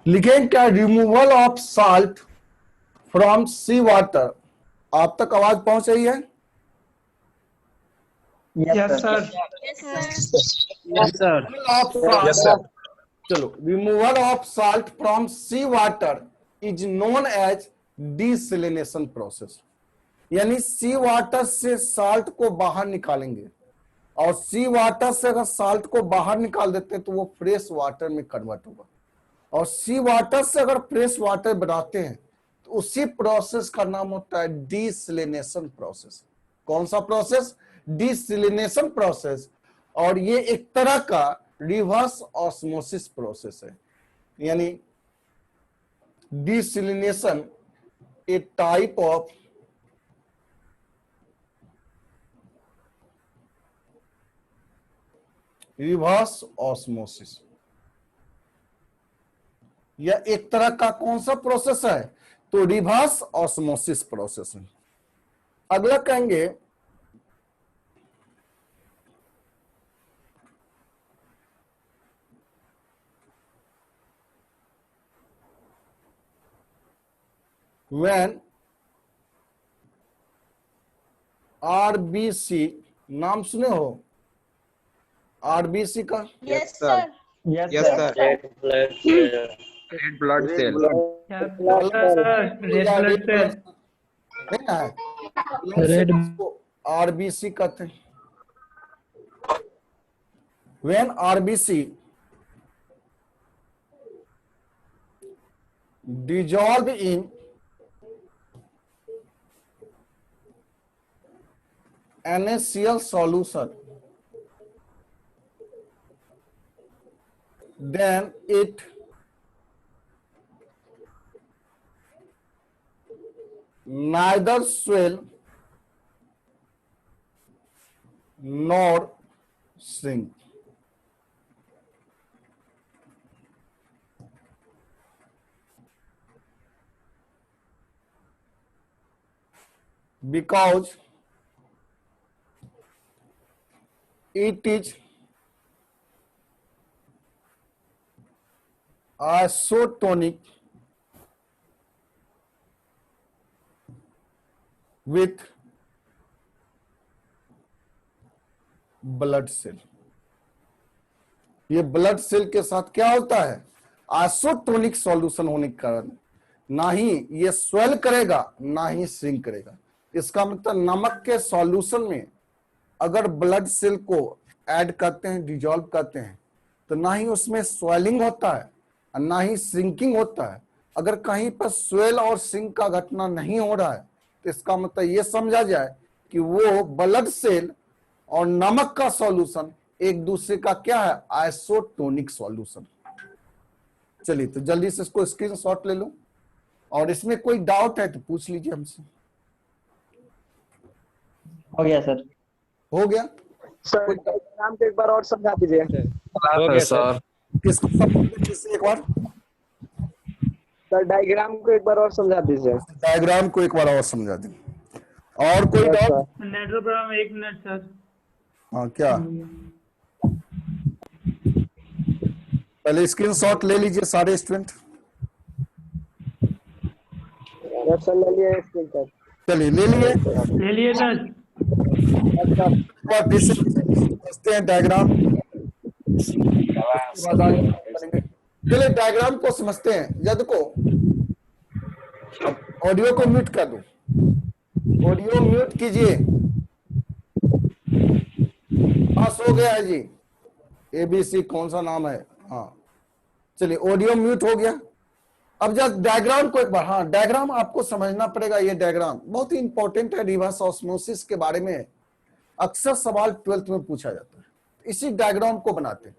लिखें क्या, removal of salt from sea water. आप तक आवाज पहुंच रही है? Yes sir. Yes sir. Of salt, चलो, removal of salt from sea water is known as desalination process. यानी सी वाटर से साल्ट को बाहर निकालेंगे, और सी वाटर से अगर साल्ट को बाहर निकाल देते हैं तो वो फ्रेश वाटर में कन्वर्ट होगा, और सी वाटर से अगर फ्रेश वाटर बनाते हैं तो उसी प्रोसेस का नाम होता है डिसैलिनेशन प्रोसेस। कौन सा प्रोसेस? Desalination process. और ये एक तरह का रिवर्स ऑस्मोसिस प्रोसेस है। यानी desalination A type of reverse osmosis, यह एक तरह का कौन सा प्रोसेस है? तो रिवर्स ऑस्मोसिस प्रोसेस है। अगला कहेंगे when आरबीसी, नाम सुने हो आरबीसी का? Yes sir. Yes sir. Red blood cell. Red RBC कहते हैं। when RBC dissolve in NaCl solution, then it neither swell nor shrink. Because it is isotonic with blood cell. ये blood cell के साथ क्या होता है? Isotonic solution होने के कारण ना ही ये स्वेल करेगा ना ही श्रिंक करेगा। इसका मतलब नमक के सॉल्यूशन में अगर ब्लड सेल को ऐड करते हैं, डिजॉल्व करते हैं, तो ना ही उसमें स्वेलिंग होता है और ना ही श्रिंकिंग होता है। अगर कहीं पर स्वेल और श्रिंक का घटना नहीं हो रहा है तो इसका मतलब ये समझा जाए कि वो ब्लड सेल और नमक का सॉल्यूशन एक दूसरे का क्या है? Isotonic solution. चलिए तो जल्दी से इसको स्क्रीनशॉट ले लो, और इसमें कोई डाउट है तो पूछ लीजिए हमसे। हो गया सर। हो गया सर डायग्राम को एक बार और समझा दीजिए। हो गया सर। किसको किससे एक बार? सर डायग्राम को एक बार और समझा दीजिए। डायग्राम को एक बार और समझा दें। और कोई डाउट? नेटवर्क प्रॉब्लम, एक मिनट सर। हाँ क्या? पहले स्क्रीनशॉट ले लीजिए सारे स्टूडेंट। सर ले लिए स्क्रीनशॉट। चलिए ले लिए सर। समझते हैं डायग्राम। चलिए डायग्राम को समझते हैं। या देखो, ऑडियो को म्यूट कर दो, ऑडियो म्यूट कीजिए। पास हो गया है जी। एबीसी कौन सा नाम है? हाँ चलिए ऑडियो म्यूट हो गया। अब जब डायग्राम को एक बार, हाँ डायग्राम आपको समझना पड़ेगा। ये डायग्राम बहुत ही इंपॉर्टेंट है। रिवर्स ऑस्मोसिस के बारे में अक्सर सवाल 12th में पूछा जाता है। इसी डायग्राम को बनाते हैं।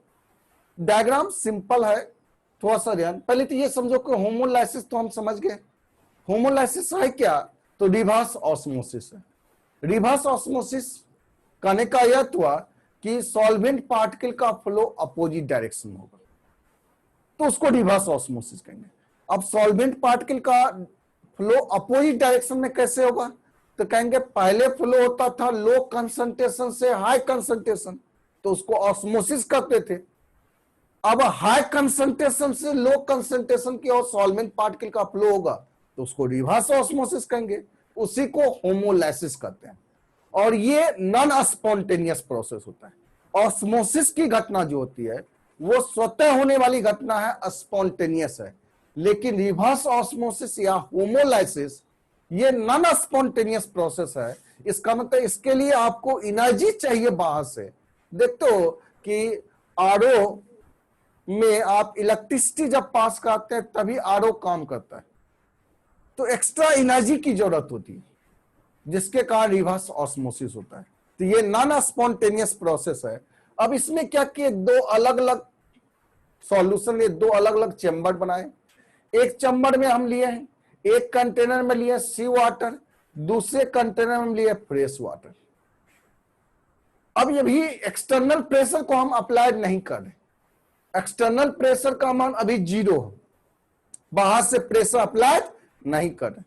डायग्राम सिंपल है, थोड़ा सा ध्यान, पहले तो ये समझो कि होमोलाइसिस तो हम समझ गए। होमोलाइसिस है क्या? तो रिवर्स ऑस्मोसिस है। रिवर्स ऑस्मोसिस कहने का यह हुआ कि सॉल्वेंट पार्टिकल का फ्लो अपोजिट डायरेक्शन होगा, तो उसको रिवर्स ऑस्मोसिस कहेंगे। अब सॉल्वेंट पार्टिकल का फ्लो अपोजिट डायरेक्शन में कैसे होगा? तो कहेंगे पहले फ्लो होता था लो कंसंट्रेशन से हाई कंसंट्रेशन, तो उसको ऑस्मोसिस कहते थे। अब हाई कंसंट्रेशन से लो कंसंट्रेशन की ओर सॉल्वेंट पार्टिकल का फ्लो होगा, तो उसको रिवर्स ऑस्मोसिस कहेंगे, उसी को होमोलाइसिस कहते हैं। और ये नॉन स्पॉन्टेनियस प्रोसेस होता है। ऑस्मोसिस की घटना जो होती है वो स्वतः होने वाली घटना है, स्पॉन्टेनियस है। लेकिन रिवर्स ऑस्मोसिस या होमोलाइसिस ये नॉन स्पॉन्टेनियस प्रोसेस है। इसका मतलब इसके लिए आपको एनर्जी चाहिए बाहर से। देखते हो कि आरओ में आप इलेक्ट्रिसिटी जब पास करते हैं तभी आरओ काम करता है, तो एक्स्ट्रा एनर्जी की जरूरत होती है, जिसके कारण रिवर्स ऑस्मोसिस होता है। तो ये नॉन स्पॉन्टेनियस प्रोसेस है। अब इसमें क्या किए, दो अलग अलग सॉल्यूशन लिए, दो अलग अलग चैम्बर बनाए। एक चैम्बर में हम लिए हैं, एक कंटेनर में लिए सी वाटर, दूसरे कंटेनर में लिए फ्रेश वाटर। अब ये भी एक्सटर्नल प्रेशर को हम अप्लाई नहीं कर रहे, एक्सटर्नल प्रेशर का मान अभी 0 है, बाहर से प्रेशर अप्लाई नहीं कर रहे।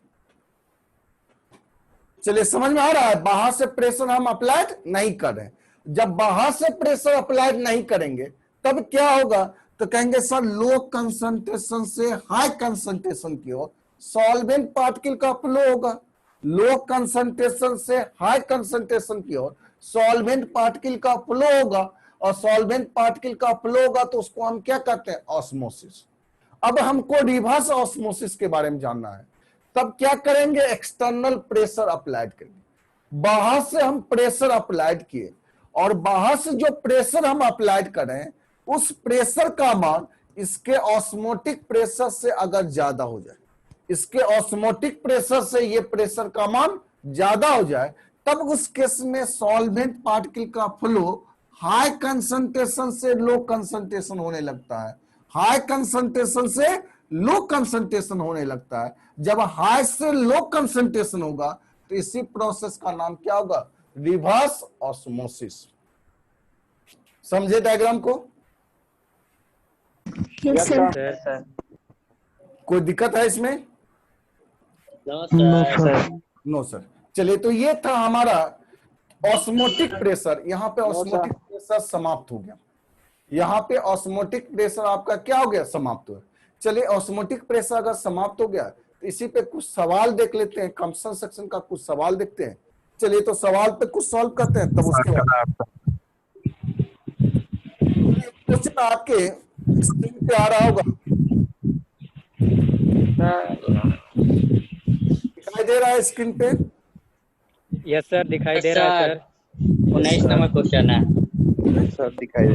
चलिए समझ में आ रहा है, बाहर से प्रेशर हम अप्लाई नहीं कर रहे। जब बाहर से प्रेशर अप्लाई नहीं करेंगे तब क्या होगा? तो कहेंगे सर लो कंसंट्रेशन से हाई कंसंट्रेशन की ओर सॉल्वेंट पार्टिकल का फ्लो होगा, लो कंसंट्रेशन से हाई कंसंट्रेशन की ओर सॉल्वेंट पार्टिकल का फ्लो होगा, और सॉल्वेंट पार्टिकल का फ्लो होगा तो उसको हम क्या कहते हैं? ऑस्मोसिस। अब हमको रिवर्स ऑस्मोसिस के बारे में जानना है, तब क्या करेंगे? एक्सटर्नल प्रेशर अप्लाइड करेंगे। बाहर से हम प्रेशर अप्लाइड किए, और बाहर से जो प्रेशर हम अप्लाइड करें उस प्रेशर का मान इसके ऑस्मोटिक प्रेशर से अगर ज्यादा हो जाए, इसके ऑस्मोटिक प्रेशर से ये प्रेशर का मान ज्यादा हो जाए, तब उस केस में सॉल्वेंट पार्टिकल का फ्लो हाई कंसंट्रेशन से लो कंसंट्रेशन होने लगता है, हाई कंसंट्रेशन से लो कंसंट्रेशन होने लगता है। जब हाई से लो कंसंट्रेशन होगा तो इसी प्रोसेस का नाम क्या होगा? Reverse osmosis. समझे डायग्राम को? Yes sir. सर। कोई दिक्कत है इसमें? No sir. No sir. चलिए, तो ये था हमारा ऑस्मोटिक प्रेशर। यहाँ पे ऑस्मोटिक प्रेशर समाप्त हो गया। यहाँ पे ऑस्मोटिक प्रेशर आपका क्या हो गया? समाप्त हो गया। चलिए, ऑस्मोटिक प्रेशर अगर समाप्त हो गया तो इसी पे कुछ सवाल देख लेते हैं, कंप्रेशन सेक्शन का कुछ सवाल देखते हैं। चलिए, तो सवाल पे कुछ सॉल्व करते हैं, तब उसके बाद क्वेश्चन आपके स्क्रीन पे आ रहा होगा, दिखाई दे रहा है स्क्रीन पे? यस सर, दिखाई दे रहा है सर। 19 नंबर क्वेश्चन है सर दिखाई दे।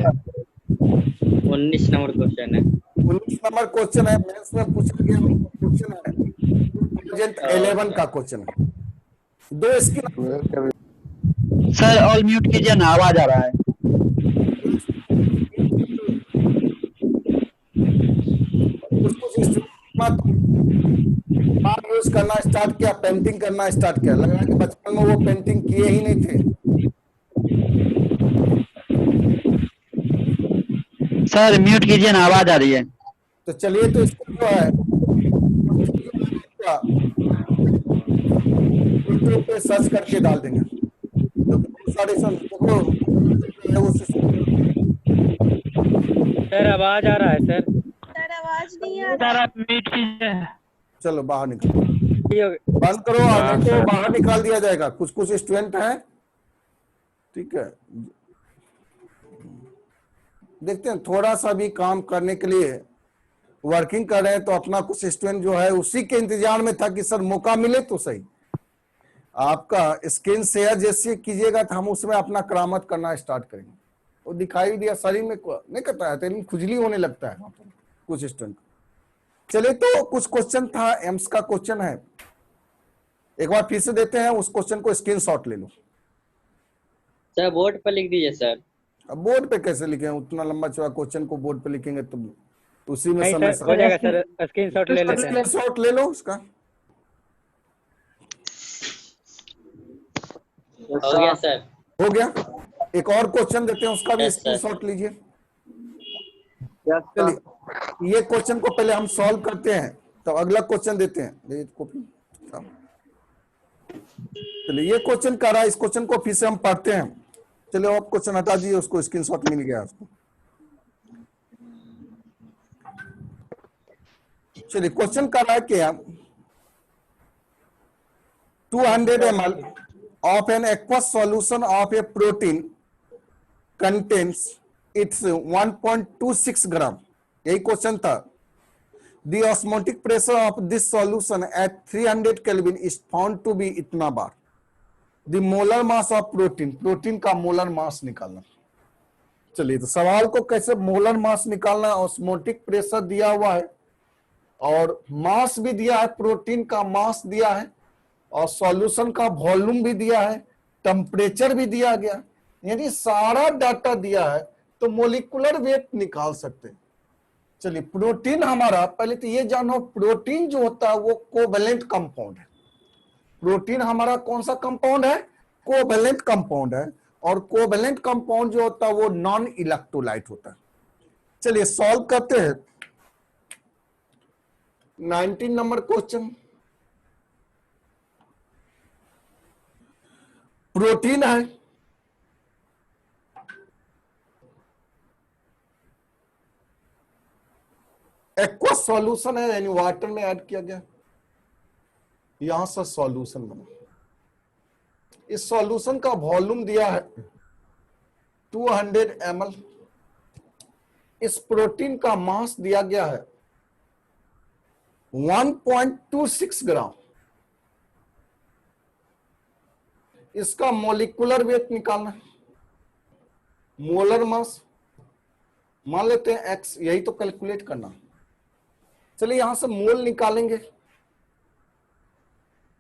19 नंबर क्वेश्चन है 19 नंबर क्वेश्चन है, मेंस में पूछा गया क्वेश्चन है, प्रेजेंट 11 का क्वेश्चन है। दो इसकी सर ऑल म्यूट कीजिए ना, आवाज आ रहा है। यूज करना स्टार्ट किया, पेंटिंग करना स्टार्ट किया, लगा कि बचपन में वो पेंटिंग किए ही नहीं थे। सर म्यूट कीजिए ना, आवाज आ रही है। तो चलिए, तो इसको जो है यूट्यूब पे सर्च करके डाल देंगे, तो सारे सर आवाज आ रहा है सर। सर आवाज नहीं आ रहा। सर आप म्यूट कीजिए। चलो बाहर निकलो, बंद करो, नहीं तो बाहर निकाल दिया जाएगा। कुछ कुछ स्टूडेंट हैं, ठीक है, देखते हैं थोड़ा सा भी काम करने के लिए वर्किंग कर रहे हैं, तो अपना कुछ स्टूडेंट जो है उसी के इंतजार में था कि सर मौका मिले तो सही। आपका स्क्रीन शेयर जैसे कीजिएगा तो हम उसमें अपना करामत करना स्टार्ट करेंगे। वो दिखाई दिया, शरीर में नहीं करता है, लेकिन खुजली होने लगता है वहां पर कुछ स्टूडेंट। चलिए, तो कुछ क्वेश्चन था, एम्स का क्वेश्चन है, एक बार फिर से देते हैं, उस क्वेश्चन को स्क्रीनशॉट ले लो। सर बोर्ड पर लिख दीजिए सर। अब बोर्ड पे कैसे लिखें? उतना लंबा चौड़ा क्वेश्चन को बोर्ड पे लिखेंगे तो उसी में नहीं समय सर, हो जाएगा सर, स्क्रीनशॉट ले लेते हैं। शॉट ले लो उसका। हो गया सर। हो गया। एक और क्वेश्चन देते हैं, उसका भी Yes, sir. स्क्रीनशॉट लीजिए। Yes sir. चलिए ये क्वेश्चन को पहले हम सॉल्व करते हैं, तो अगला क्वेश्चन देते हैं। ये कॉपी। चलिए ये क्वेश्चन कर रहा है, इस क्वेश्चन को फिर से हम पढ़ते हैं। चलिए आप क्वेश्चन हटा दीजिए, उसको स्क्रीनशॉट मिल गया उसको। चलिए क्वेश्चन कर रहा है क्या, 200 ml of an aqueous solution of a protein contains its 1.26 gram, यही क्वेश्चन था। The osmotic pressure of this solution at 300 Kelvin is found to be इतना बार। The molar mass of protein, protein का molar mass निकालना। चलिए तो सवाल को कैसे मोलर मास निकालना, ऑस्मोटिक प्रेशर दिया हुआ है और मास भी दिया है, प्रोटीन का मास दिया है और सॉल्यूशन का वॉल्यूम भी दिया है, टेम्परेचर भी दिया गया, यानी सारा डाटा दिया है, तो मोलिकुलर वेट निकाल सकते हैं। चलिए प्रोटीन हमारा, पहले तो ये जानो प्रोटीन जो होता है वो कोवेलेंट कंपाउंड है। प्रोटीन हमारा कौन सा कंपाउंड है, कोवेलेंट कंपाउंड है, और कोवेलेंट कंपाउंड जो होता है वो नॉन इलेक्ट्रोलाइट होता है। चलिए सॉल्व करते हैं 19 नंबर क्वेश्चन। प्रोटीन है, एक्वस सॉल्यूशन है, यानी वाटर में ऐड किया गया, यहां से सॉल्यूशन बना। इस सॉल्यूशन का वॉल्यूम दिया है 200 ml। इस प्रोटीन का मास दिया गया है 1.26 ग्राम। इसका मोलिकुलर वेट निकालना है, मोलर मास मान लेते हैं x, यही तो कैलकुलेट करना। चलिए यहां से मोल निकालेंगे।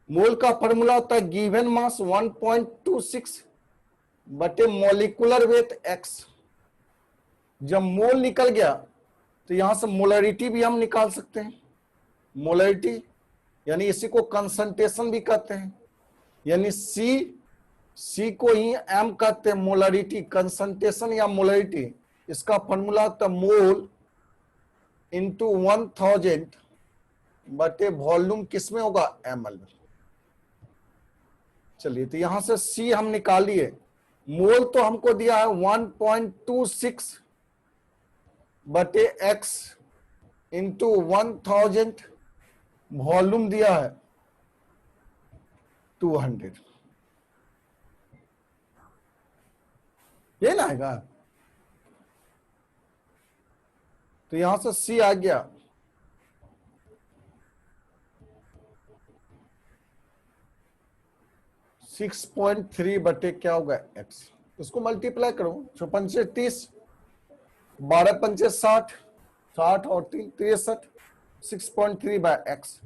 मोल का फॉर्मूला होता है गिवन मास 1.26 बटे मोलिकुलर वेट x। जब मोल निकल गया तो यहां से मोलरिटी भी हम निकाल सकते हैं। मोलरिटी यानी इसी को कंसंट्रेशन भी कहते हैं, यानी C को ही M कहते हैं। मोलरिटी, कंसंट्रेशन या मोलरिटी, इसका फॉर्मूला होता है मोल इंटू 1000 बटे वॉल्यूम किसमें होगा, ml में। चलिए तो यहां से C हम निकालिए। मोल तो हमको दिया है 1.26 बटे x इंटू 1000, वॉल्यूम दिया है 200। ये ना आएगा, तो यहां से C आ गया 6.3 बटे क्या होगा x। इसको मल्टीप्लाई करो, 56 से 30, 12 पंचे 60, 60 और 3 63, 6.3 बाय x।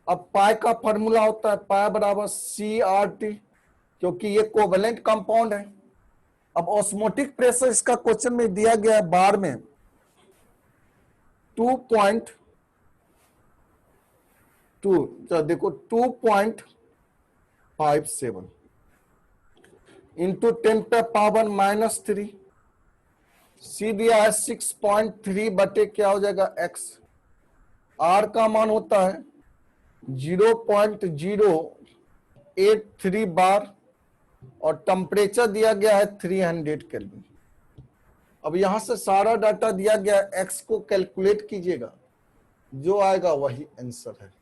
अब पाई का फॉर्मूला होता है पाई बराबर CRT, क्योंकि ये कोवेलेंट कंपाउंड है। अब ऑस्मोटिक प्रेशर इसका क्वेश्चन में दिया गया है बार में 2.2, देखो 2.57 इंटू 10 पे पावर -3। C दिया है 6.3 बटे क्या हो जाएगा x। R का मान होता है 0.083 बार और टेम्परेचर दिया गया है 300 केल्विन। अब यहां से सारा डाटा दिया गया, x को कैलकुलेट कीजिएगा, जो आएगा वही आंसर है।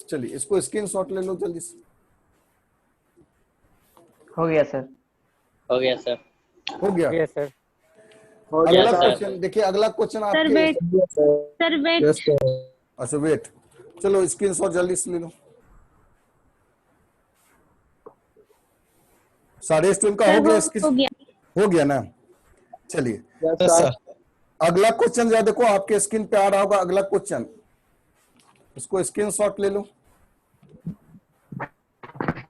चलिए इसको स्क्रीनशॉट ले लो जल्दी से। हो गया सर। हो गया सर। हो गया। Yes sir. हो गया अगला सर। क्वेश्चन देखिए, अगला क्वेश्चन सर आपके। Wait, sir wait. Yes sir. अच्छा वेट, चलो स्क्रीनशॉट जल्दी से ले लो। सारे स्टूडेंट का हो गया, हो गया। हो गया ना। चलिए यस सर। अगला क्वेश्चन जरा देखो, आपके स्क्रीन पे आ रहा होगा अगला क्वेश्चन, इसको स्क्रीनशॉट ले लो।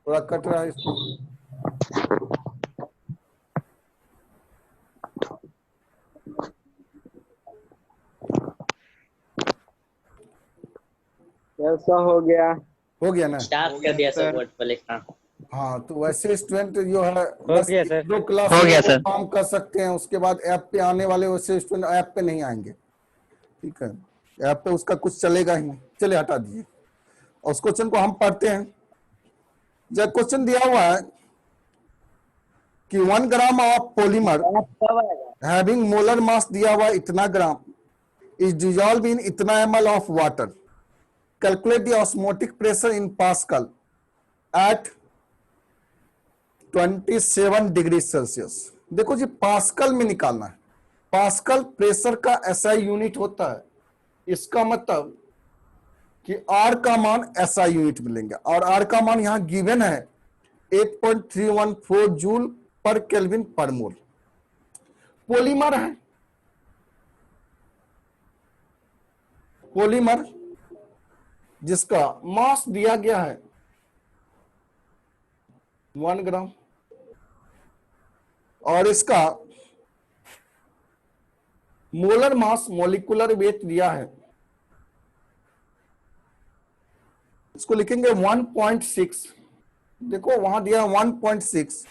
थोड़ा कट रहा है इसको। सर हो गया। हो गया ना? स्टार्ट कर दिया सर बोर्ड पर लिखना। हाँ, तो वैसे स्टूडेंट जो है हो बस गया सर। 2 क्लास हो गया में सर। काम कर सकते हैं, उसके बाद ऐप पे आने वाले वैसे स्टूडेंट ऐप पे नहीं आएंगे, ठीक है? ऐप पे उसका कुछ चलेगा ही नहीं। चलिए हटा दीजिए, और उस क्वेश्चन को हम पढ़ते हैं। जब क्वेश्चन दिया हुआ है कि 1 gram of polymer having molar mass दिया हुआ है इतना ग्राम इज डिजॉल्व इन इतना ml of water, calculate the osmotic pressure in pascal at 27 degree Celsius. देखो जी, पास्कल में निकालना है। पास्कल प्रेशर का एसआई यूनिट होता है। इसका मतलब कि आर का मान एसआई यूनिट मिलेंगे, और आर का मान यहां गिवन है 8.314 जूल पर केल्विन पर मोल। पॉलीमर है, पॉलीमर जिसका मास दिया गया है 1 ग्राम, और इसका मोलर मास मॉलिक्यूलर वेट दिया है, इसको लिखेंगे 1.6। देखो वहां दिया 1.6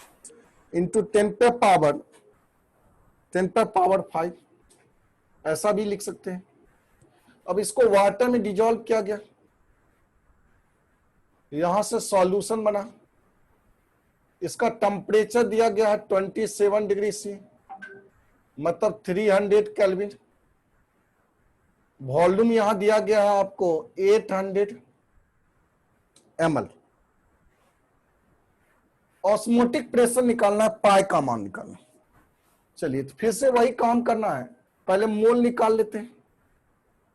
इंटू 10 पे पावर 5, ऐसा भी लिख सकते हैं। अब इसको वाटर में डिजोल्व किया गया, यहां से सॉल्यूशन बना। इसका टेम्परेचर दिया गया है 27 डिग्री सी, मतलब 300 केल्विन। वॉल्यूम यहां दिया गया है आपको 800 ml। ऑस्मोटिक प्रेशर निकालना है, पाई का मान निकालना। चलिए तो फिर से वही काम करना है, पहले मोल निकाल लेते हैं।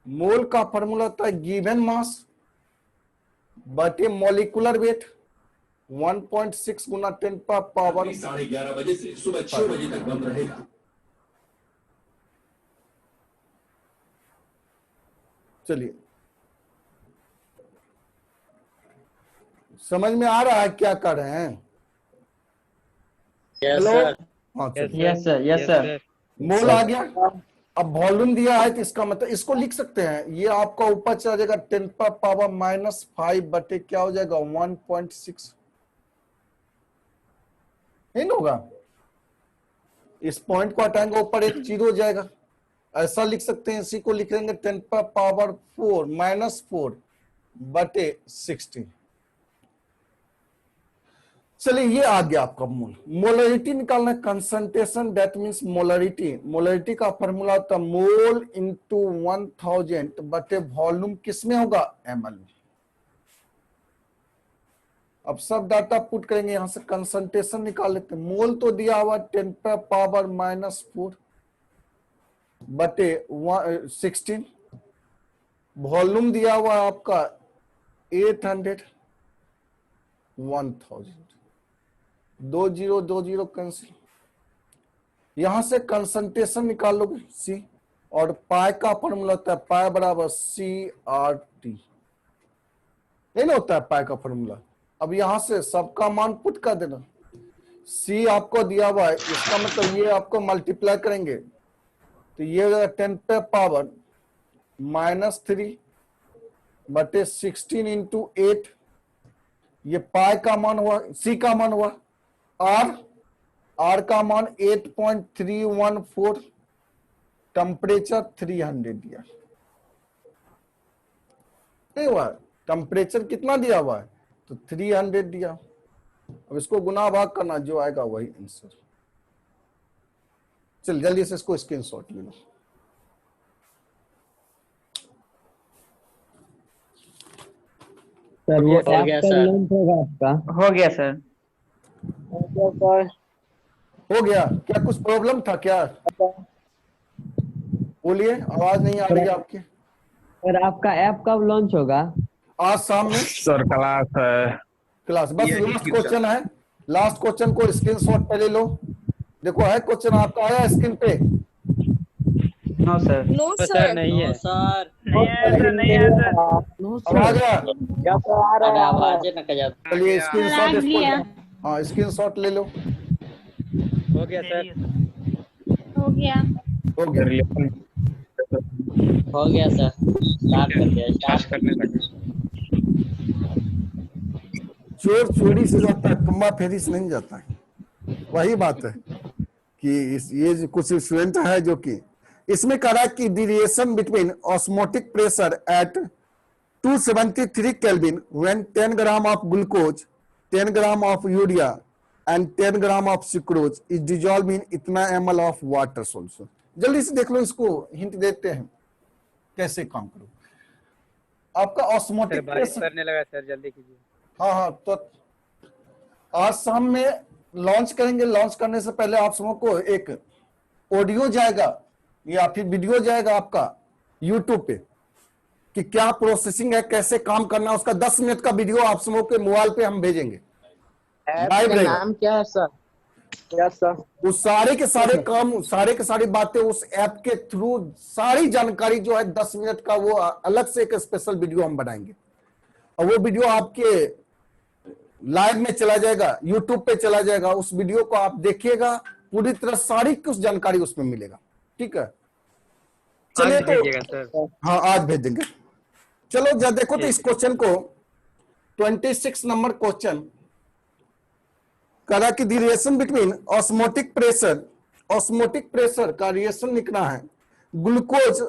मोल का फॉर्मूला होता है गिवन मास बटे मॉलिक्यूलर वेट 1.6 गुना 10 पर पावर 11:30 बजे से सुबह 6 बजे तक बंद रहेगा। चलिए, समझ में आ रहा है क्या कर रहे हैं? Yes hello? सर। हाँ चलिए, यस सर, यस सर। मोल आ गया। अब वॉल्यूम दिया है तो इसका मतलब इसको लिख सकते हैं, ये आपका ऊपर चला जाएगा 10 पर पावर -5 बटे क्या हो जाएगा 1.6, नहीं ना होगा? इस पॉइंट को हटाएंगे, ऊपर एक जीरो हो जाएगा, ऐसा लिख सकते हैं। इसी को लिख लेंगे 10 पर पावर 4 -4 बटे 16। चलिए, ये आ गया आपका मोल। मोलरिटी निकालना है, concentration, that means molarity. Molarity का फॉर्मूला होता है मोल इंटू 1000 बटे वॉल्यूम किसमें होगा? ml में। अब सब डाटा पुट करेंगे, यहां से कंसंट्रेशन निकाल लेते हैं। मोल तो दिया हुआ 10 पर पावर -4 बटे 16। वॉल्यूम दिया हुआ आपका 800 1000। 2 0 कैंसिल, यहां से कंसंट्रेशन निकाल लोगे C, और पाई का फॉर्मूला होता है पाई बराबर CRT, नहीं ना होता है पाई का फॉर्मूला। अब यहां से सबका मान पुट कर देना। C आपको दिया हुआ है, इसका मतलब ये आपको मल्टीप्लाई करेंगे तो ये 10 पे पावर -3 बटे 16 इंटू 8, ये पाई का मान हुआ, C का मान हुआ, R का मान 8.314, टेम्परेचर 300 दिया, नहीं हुआ? टेम्परेचर कितना दिया हुआ है? तो 300 दिया। अब इसको गुना भाग करना, जो आएगा वही आंसर। चल जल्दी से इसको स्क्रीनशॉट ले लो। सर वो हो गया ऐप का सर। लिंक होगा आपका? हो गया सर। सर हो गया? क्या कुछ प्रॉब्लम था क्या? बोलिए, आवाज नहीं आ रही है आपकी। सर आपका ऐप कब लॉन्च होगा? आज शाम में सर क्लास है। क्लास। बस लास्ट क्वेश्चन है, लास्ट क्वेश्चन को स्क्रीनशॉट पे ले लो। देखो है क्वेश्चन आपका, आया स्क्रीन पे? No sir. नो तो सर। सर नहीं नो है। सर। नहीं है सर, नहीं है सर। अब आ गया? क्या सर आ अरे रहा है? आवाज न कर जाता। चलिए आ स्क्रीनशॉट गया। इसको, हाँ स्क्रीनशॉट ले लो। हो गया सर। हो गया। हो गया? हो गया सर, स्टार्ट कर दिया। स्टार्ट करने लगे। चोर चोरी से जाता है, तुम्बा फेरी से नहीं जाता है। वही बात है कि ये जो कुछ स्टूडेंट है जो कि इसमें कह रहा है कि the reaction between osmotic pressure at 273 kelvin when 10 gram of glucose, 10 gram of urea and 10 gram of sucrose is dissolve in इतना ml ऑफ वाटर सॉल्यूशन। जल्दी से देख लो, इसको हिंट देते हैं कैसे काम करो। आपका सर ऑस्मोटिक बारिश प्रेशर, पड़ने लगा सर, जल्दी कीजिए। हाँ, तो आज शाम में लॉन्च करेंगे। लॉन्च करने से पहले आप सबों को एक ऑडियो जाएगा या फिर वीडियो जाएगा आपका यूट्यूब पे कि क्या प्रोसेसिंग है, कैसे काम करना है। उसका 10 मिनट का वीडियो आप सबों के मोबाइल पे हम भेजेंगे, ऐप लाइव का रहेगा। नाम क्या है सर? क्या सर? उस सारे के सारे काम, सारे के सारी बातें उस ऐप के थ्रू, सारी जानकारी जो है 10 मिनट का, वो अलग से एक स्पेशल वीडियो हम बनाएंगे और वो वीडियो आपके लाइव में चला जाएगा, यूट्यूब पे चला जाएगा। उस वीडियो को आप देखिएगा, पूरी तरह सारी कुछ जानकारी उसमें मिलेगा। ठीक है, चलिए आज तो भेजिएगा सर। हाँ, आज भेज देंगे। चलो जब देखो तो इस क्वेश्चन को 26 नंबर क्वेश्चन करा कि the reaction between osmotic pressure का रिएक्शन लिखना है। ग्लूकोज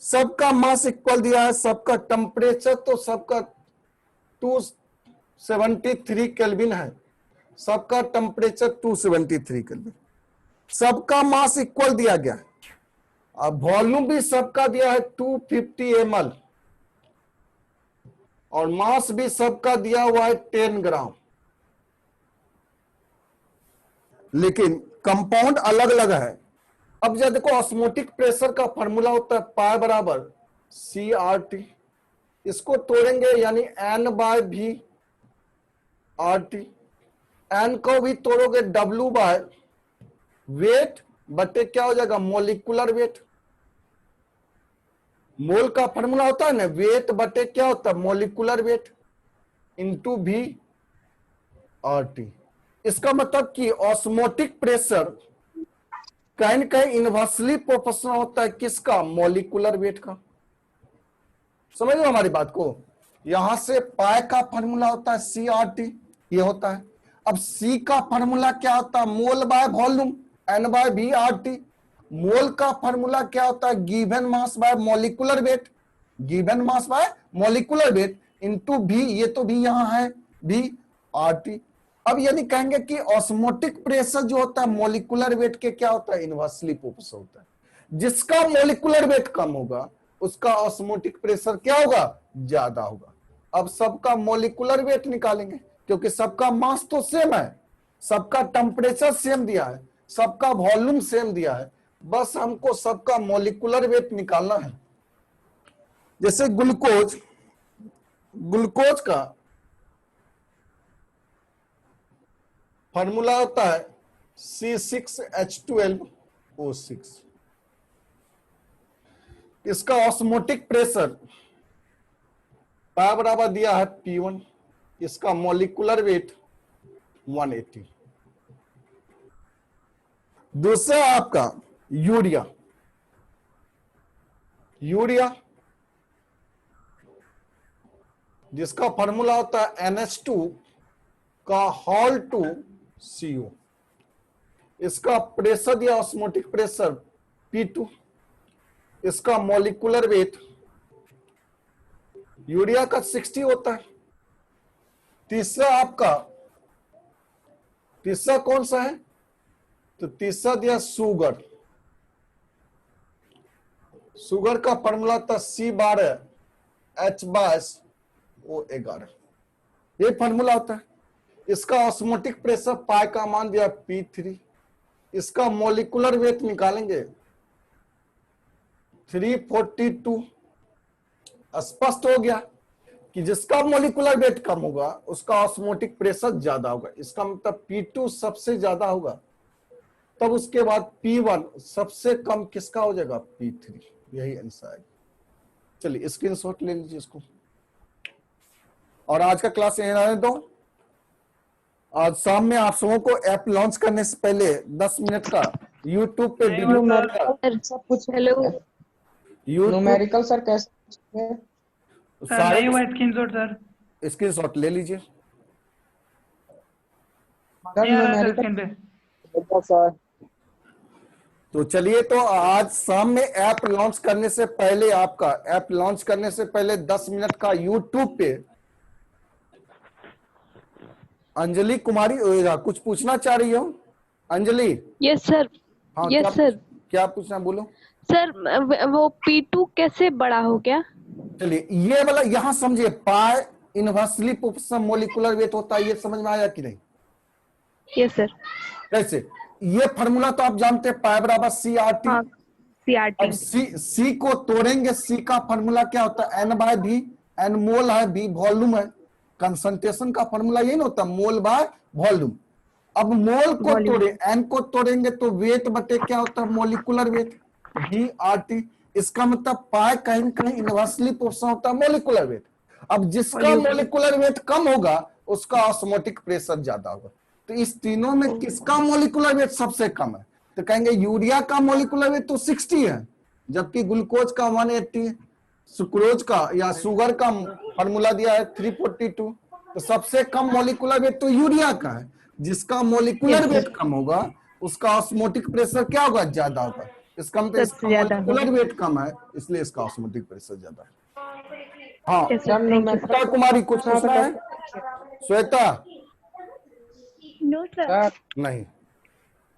सबका मास इक्वल दिया है, सबका टेम्परेचर तो सबका 273 केल्विन है, सबका टेम्परेचर 273 केल्विन, सबका मास इक्वल दिया गया। अब वॉल्यूम भी सबका दिया है 250 ml और मास भी सबका दिया हुआ है 10 ग्राम, लेकिन कंपाउंड अलग अलग है। अब जब देखो ऑस्मोटिक प्रेशर का फॉर्मूला होता है पाई बराबर CRT, इसको तोड़ेंगे यानी N/V RT, N को भी तोड़ोगे W बाय वेट बटे क्या हो जाएगा, मोलिकुलर वेट। मोल का फॉर्मूला होता है ना, वेट बटे क्या होता है, molecular weight into V RT। इसका मतलब कि ऑस्मोटिक प्रेशर कहीं न कहीं इनवर्सली प्रोपोर्शनल होता है किसका, मोलिकुलर वेट का। समझ लो हमारी बात को। यहां से पाई का फॉर्मूला होता है CRT, ये होता है। अब C का फॉर्मूला क्या होता है, मोल बाय वॉल्यूम N/V RT। मोल का फॉर्मूला क्या होता है, given mass by molecular weight, given mass by molecular weight into V, ये तो भी यहां है V RT। अब यदि कहेंगे कि ऑस्मोटिक प्रेशर जो होता है मोलिकुलर वेट के क्या होता है, इनवर्सली प्रोपोर्शनल होता है। जिसका मोलिकुलर वेट कम होगा उसका ऑस्मोटिक प्रेशर क्या होगा, ज्यादा होगा। अब सबका मोलिकुलर वेट निकालेंगे क्योंकि सबका मास तो सेम है, सबका टेम्परेचर सेम दिया है, सबका वॉल्यूम सेम दिया है, बस हमको सबका मोलिकुलर वेट निकालना है। जैसे ग्लूकोज का फॉर्मूला होता है C6H12O6। इसका ऑस्मोटिक प्रेशर पाई बराबर दिया है P1, इसका मोलिकुलर वेट 180। दूसरा आपका यूरिया जिसका फॉर्मूला होता है NH2 का होल टू CO। इसका प्रेशर दिया ऑस्मोटिक प्रेशर P2, इसका मोलिकुलर वेट यूरिया का 60 होता है। तीसरा कौन सा है, तो तीसरा दिया शुगर का फॉर्मूला था C12H/O11, ये फॉर्मूला होता है। इसका ऑस्मोटिक प्रेशर पाई का मान दिया P3, इसका मोलिकुलर वेट निकालेंगे 342। स्पष्ट हो गया कि जिसका मोलिकुलर वेट कम होगा उसका ऑस्मोटिक प्रेशर ज्यादा होगा। इसका मतलब P2 सबसे ज्यादा होगा, तब उसके बाद P1 सबसे कम किसका हो जाएगा, P3। यही आंसर है। चलिए स्क्रीनशॉट ले लीजिए इसको और आज का क्लास यहीं रहने दो। आज शाम में आप सबों को ऐप लॉन्च करने से पहले 10 मिनट का यूट्यूब पे वीडियो न्यूमेरिकल सब कुछ हेलो न्यूमेरिकल सर कैसे सर नहीं हुआ स्क्रीनशॉट सर। स्क्रीनशॉट ले लीजिए। नहीं आ रहा सर स्क्रीन पे। अच्छा सर। तो चलिए, तो आज शाम में ऐप लॉन्च करने से पहले, आपका ऐप लॉन्च करने से पहले 10 मिनट का यूट्यूब पे अंजलि कुमारी ओझा कुछ पूछना चाह रही हो? Anjali, yes sir. हाँ यस क्या सर। क्या पूछना, बोलो। सर वो P2 कैसे बड़ा हो गया? चलिए, ये वाला यहां समझिए, पाई इनवर्सली प्रोपोर्शनल मोलिकुलर वेट होता है, ये समझ में आया कि नहीं? Yes sir. कैसे? ये फॉर्मूला तो आप जानते हैं, पाई बराबर CRT। हाँ, अब CRT। सी को तोड़ेंगे, सी का फॉर्मूला क्या होता है? N by V। N mole है, V वॉल्यूम है। कंसंट्रेशन का फॉर्मूला ये नहीं होता, मोल बाय वॉल्यूम। अब मोल को वॉल्यूम। तोड़े, N को तोड़ेंगे तो वेट बटे क्या होता है? Molecular weight, VRT। इसका मतलब पाई कहीं न कहीं इनवर्सली प्रोपोर्शनल होता है मोलिकुलर वेट। अब जिसका मोलिकुलर वेट कम होगा उसका ऑस्मोटिक प्रेशर ज्यादा होगा। तो इस तीनों में किसका मोलिकुलर वेट सबसे कम है? तो कहेंगे यूरिया का मोलिकुलर वेट तो 60 है, जबकि ग्लूकोज का 180 है। सुक्रोज का या शुगर का फॉर्मूला दिया है 342। तो सबसे कम मोलिकुलर वेट तो यूरिया का है। जिसका मोलिकुलर वेट कम होगा उसका ऑस्मोटिक प्रेशर क्या होगा? ज्यादा होगा। इसका मतलब इसका मोलिकुलर वेट कम है, इसलिए इसका ऑस्मोटिक प्रेशर ज्यादा है। हाँ, श्वेता कुमारी कुछ पूछना है? श्वेता? No sir. नहीं।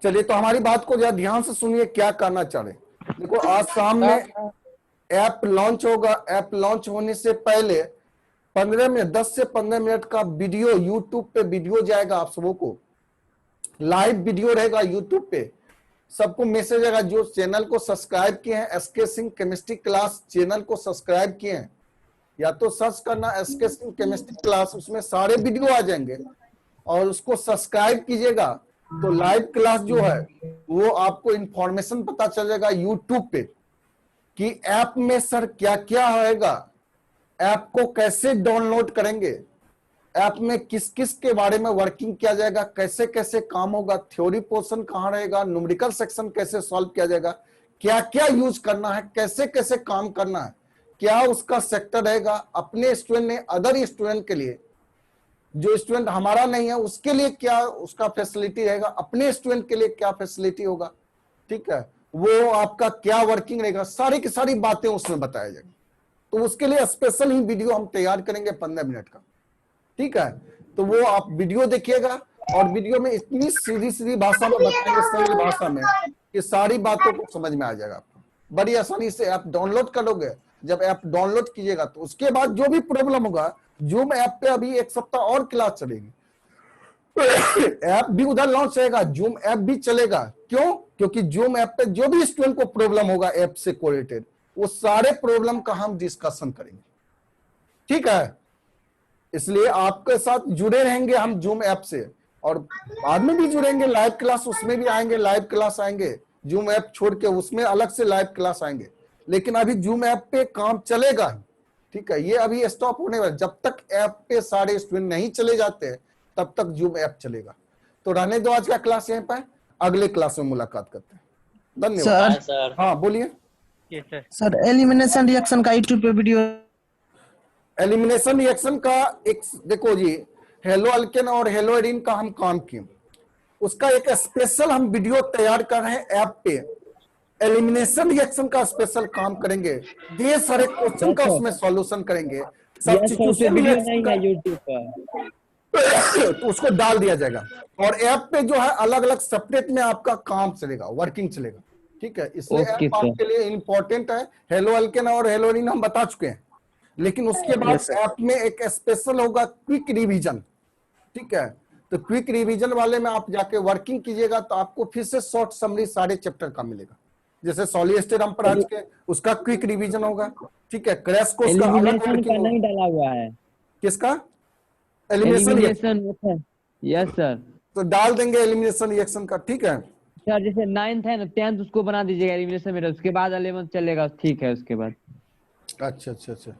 चलिए, तो हमारी बात को जरा ध्यान से सुनिए, क्या करना चाह रहे। देखो, आज शाम में ऐप लॉन्च होगा। ऐप लॉन्च होने से पहले 15 मिनट, 10 से 15 मिनट का वीडियो यूट्यूब पे वीडियो जाएगा, आप सबों को लाइव वीडियो रहेगा यूट्यूब पे। सबको मैसेज आएगा, जो चैनल को सब्सक्राइब किए हैं, SK Singh chemistry class channel को सब्सक्राइब किए हैं, या तो सर्च करना SK सिंह केमिस्ट्री क्लास, उसमें सारे वीडियो आ जाएंगे और उसको सब्सक्राइब कीजिएगा। तो लाइव क्लास जो है वो आपको इंफॉर्मेशन पता चल जाएगा यूट्यूब पे कि ऐप में सर क्या क्या होएगा, ऐप को कैसे डाउनलोड करेंगे, ऐप में किस किस के बारे में वर्किंग किया जाएगा, कैसे कैसे काम होगा, थ्योरी पोर्शन कहाँ रहेगा, न्यूमेरिकल सेक्शन कैसे सॉल्व किया जाएगा, क्या क्या यूज करना है, कैसे कैसे काम करना है, क्या उसका सेक्टर रहेगा, अपने स्टूडेंट ने अदर स्टूडेंट के लिए, जो स्टूडेंट हमारा नहीं है उसके लिए क्या उसका फैसिलिटी रहेगा, अपने स्टूडेंट के लिए क्या फैसिलिटी होगा, ठीक है, वो आपका क्या वर्किंग रहेगा, सारी की सारी बातें उसमें बताया जाएगा। तो उसके लिए स्पेशल ही वीडियो हम तैयार करेंगे 15 मिनट का, ठीक है। तो वो आप वीडियो देखिएगा और वीडियो में इतनी सीधी सीधी भाषा में बताएंगे, सरल भाषा में, कि सारी बातों को समझ में आ जाएगा आपको। बड़ी आसानी से ऐप डाउनलोड करोगे। जब ऐप डाउनलोड कीजिएगा तो उसके बाद जो भी प्रॉब्लम होगा, जूम ऐप पे अभी 1 सप्ताह और क्लास चलेगी, ऐप भी उधर लॉन्च रहेगा, जूम ऐप भी चलेगा। क्यों? क्योंकि जूम ऐप पे जो भी स्टूडेंट को प्रॉब्लम होगा ऐप से कोरिलेटेड, वो सारे प्रॉब्लम का हम डिस्कशन करेंगे, ठीक है। इसलिए आपके साथ जुड़े रहेंगे हम जूम ऐप से, और बाद में भी जुड़ेंगे, लाइव क्लास उसमें भी आएंगे, लाइव क्लास आएंगे, जूम ऐप छोड़ के उसमें अलग से लाइव क्लास आएंगे। लेकिन अभी जूम ऐप पे काम चलेगा, ठीक है। ये अभी स्टॉप होने वाला, जब तक ऐप पे सारे स्टूडेंट नहीं चले जाते तब तक जूम ऐप चलेगा। तो रहने दो आज का क्लास यहीं पर, अगले क्लास में मुलाकात करते हैं। धन्यवाद। सर हाँ बोलिए। सर एलिमिनेशन रिएक्शन का यूट्यूब पे वीडियो, एलिमिनेशन रिएक्शन का एक देखो जी, हेलो अल्केन और हेलो एरीन का हम काम किए, उसका एक स्पेशल हम वीडियो तैयार कर रहे हैं ऐप पे। एलिमिनेशन रिएक्शन का स्पेशल काम करेंगे, ढेर सारे क्वेश्चन का उसमें सॉल्यूशन करेंगे। सब्स्टिट्यूशन रिएक्शन का यूट्यूब पर तो उसको डाल दिया जाएगा, और ऐप पे जो है अलग अलग सेपरेट में आपका काम चलेगा, वर्किंग चलेगा, ठीक है। इसलिए Okay, ऐप आपके लिए इंपॉर्टेंट है। हेलो अल्केन और हेलो एरीन हम बता चुके हैं, लेकिन उसके बाद ऐप में एक स्पेशल होगा क्विक रिवीजन, ठीक है। तो क्विक रिवीजन वाले में आप जाके वर्किंग कीजिएगा तो आपको फिर से शॉर्ट समरी सारे चैप्टर का मिलेगा। जैसे सॉलिड हम पढ़ा चुके, उसका क्विक रिवीजन होगा, ठीक है। क्रैश कोर्स का अलग एलिमिनेशन का वर्किंग नहीं होगा। डाला हुआ है। किसका? एलिमिनेशन। Yes sir. तो डाल देंगे एलिमिनेशन रिएक्शन का, ठीक है। सर जैसे 9th है ना, 10th उसको बना दीजिएगा एलिमिनेशन में, उसके बाद 11th चलेगा, ठीक है। उसके बाद अच्छा अच्छा अच्छा,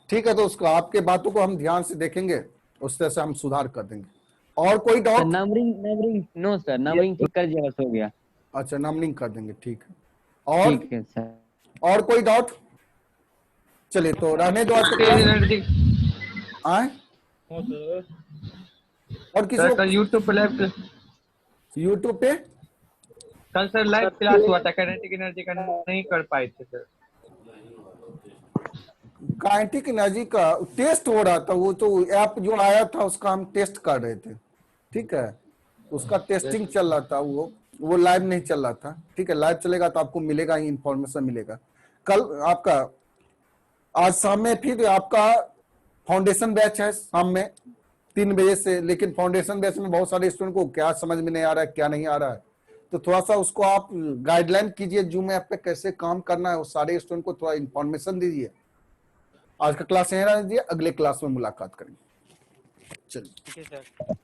ठीक है। तो उसको आपके बातों को हम ध्यान से देखेंगे, उस तरह से हम सुधार कर देंगे। और कोई sir doubt? Numbering no sir, numbering ठीक कर दीजिएगा, बस हो गया। अच्छा, नंबरिंग कर देंगे, ठीक है। और ठीक है सर। और कोई डाउट? चलिए, तो रहने दो आज तक। आए और किसी सर को कल यूट्यूब पे लाइव यूट्यूब पे कल सर लाइव क्लास हुआ था, काइनेटिक एनर्जी का नहीं कर पाए थे सर। काइनेटिक एनर्जी का टेस्ट हो रहा था, वो तो ऐप जो आया था उसका हम टेस्ट कर रहे थे, ठीक है, उसका टेस्टिंग चल रहा था, वो लाइव नहीं चल रहा था, ठीक है। लाइव चलेगा तो आपको मिलेगा, इंफॉर्मेशन मिलेगा। कल आपका आज शाम में फिर आपका फाउंडेशन बैच है शाम में 3 बजे से, लेकिन फाउंडेशन बैच में बहुत सारे स्टूडेंट को क्या समझ में नहीं आ रहा है, क्या नहीं आ रहा है, तो थोड़ा सा उसको आप गाइडलाइन कीजिए, जूम ऐप पे कैसे काम करना है, वो सारे स्टूडेंट को थोड़ा इंफॉर्मेशन दीजिए। आज का क्लास यहीं रहने दीजिए, अगले क्लास में मुलाकात करेंगे। चलिए। ठीक है सर।